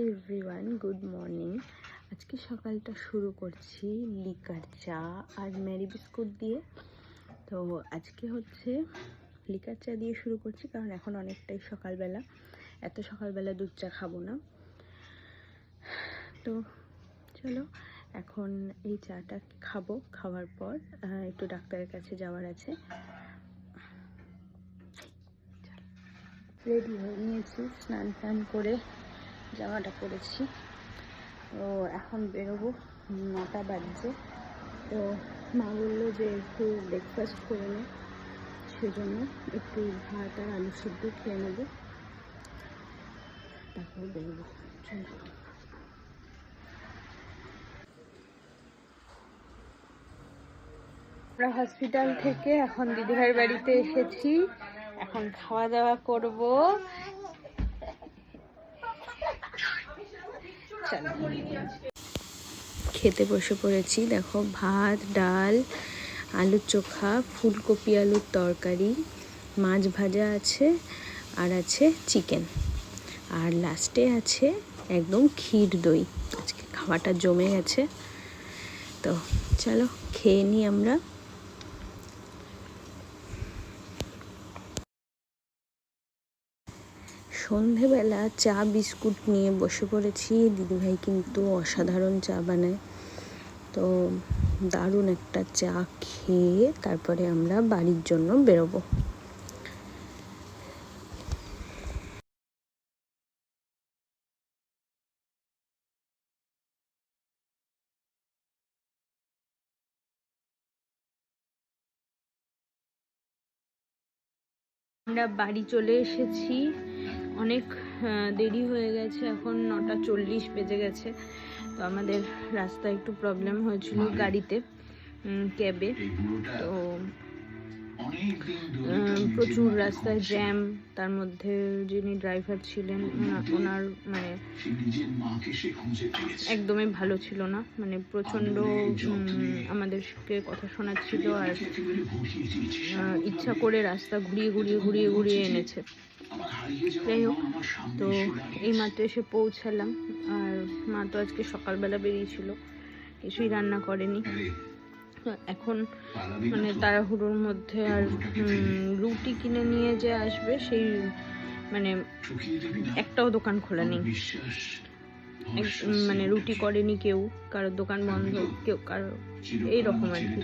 Everyone, good morning. আজকে সকালটা শুরু করছি লিকার চা আর ম্যারি বিস্কুট দিয়ে। তো আজকে হচ্ছে লিকার চা দিয়ে শুরু করছি, কারণ এখন অনেকটাই সকালবেলা, এত সকালবেলা দুধ চা খাবো না। তো চলো এখন এই চাটা খাবো, খাওয়ার পর একটু ডাক্তারের কাছে যাওয়ার আছে। রেডি হয়ে নিয়েছি, স্নান টান করে জামাটা পরেছি। তো এখন বেরোবো, 9টা বাজছে। তো মা বললো যে একটু ব্রেকফাস্ট করে নে, সেজন্য একটু ভাত আর আলু সিদ্ধ খেয়ে নেবো, তারপর বেরোবো। চলো। আমরা হসপিটাল থেকে এখন দিদিভাইয়ের বাড়িতে এসেছি, এখন খাওয়া দাওয়া করবো। চলো খেতে বসে পড়েছি। দেখো, ভাত, ডাল, আলুর চোখা, ফুলকপি আলুর তরকারি, মাছ ভাজা আছে, আর আছে চিকেন, আর লাস্টে আছে একদম ক্ষীর দই। আজকে খাওয়াটা জমে গেছে। তো চলো খেয়ে নিই আমরা। সন্ধেবেলা চা বিস্কুট নিয়ে বসে পড়েছি। দিদিভাই কিন্তু অসাধারণ চা বানায়। তো দারুণ একটা চা খেয়ে তারপরে আমরা বাড়ির জন্য বেরোবো। আমরা বাড়ি চলে এসেছি, অনেক দেরি হয়ে গেছে, এখন 9:40 বেজে গেছে। তো আমাদের রাস্তায় একটু প্রবলেম হয়েছিল গাড়িতে, ক্যাবে। তো প্রচুর রাস্তায় জ্যাম, তার মধ্যে যিনি ড্রাইভার ছিলেন ওনার মানে একদমই ভালো ছিল না, মানে প্রচণ্ড আমাদেরকে কথা শোনাচ্ছিল, আর ইচ্ছা করে রাস্তা ঘুরিয়ে এনেছে। যাই হোক, তো এই মাত্র এসে পৌঁছালাম। আর মা তো আজকে সকালবেলা বেরিয়েছিল, কিছুই রান্না করেনি। এখন মানে তাড়াহুড়োর মধ্যে আর রুটি কিনে নিয়ে যে আসবে সেই মানে একটাও দোকান খোলা নেই, মানে রুটি করেনি কেউ, কারোর দোকান বন্ধ, কেউ কারো এইরকম আর কি,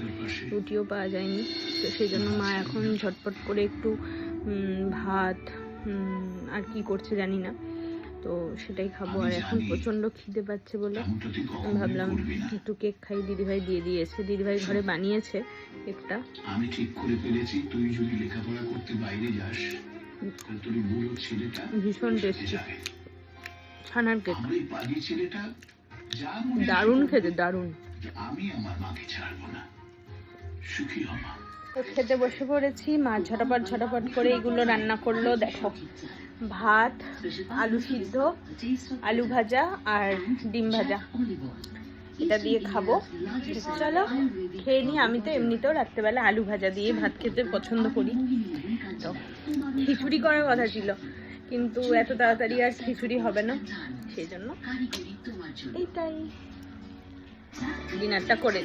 রুটিও পাওয়া যায়নি। তো সেই জন্য মা এখন ঝটপট করে একটু ভাত আর কি করছে জানি না, তো সেটাই খাবো। আর এখন প্রচণ্ড খিদে পাচ্ছে বলে ভাবলাম একটু কেক খাই। দিদিভাই দিয়ে দিয়েছে, দিদিভাই ঘরে বানিয়েছে কেকটা। আমি ঠিক করে ফেলেছি, তুই যদি লেখাপড়া করতে বাইরে যাস, তোর বুড়ো ছেলেটা ভীষণ টেস্টি ছানার কেক, দারুণ খেতে, দারুণ। আমি আমার মাকে ছাড়বো না, সুখী হবা। তো খেতে বসে পড়েছি, মা ঝটাপট করে এগুলো রান্না করলো। দেখো, ভাত, আলু সিদ্ধ, আলু ভাজা আর ডিম ভাজা, এটা দিয়ে খাবো। চলো খেয়ে নিই। আমি তো এমনিতেও রাত্রেবেলা আলু ভাজা দিয়ে ভাত খেতে পছন্দ করি। তো খিচুড়ি করার কথা ছিল, কিন্তু এত তাড়াতাড়ি আর খিচুড়ি হবে না, সেই জন্য এইটাই ডিনারটা করে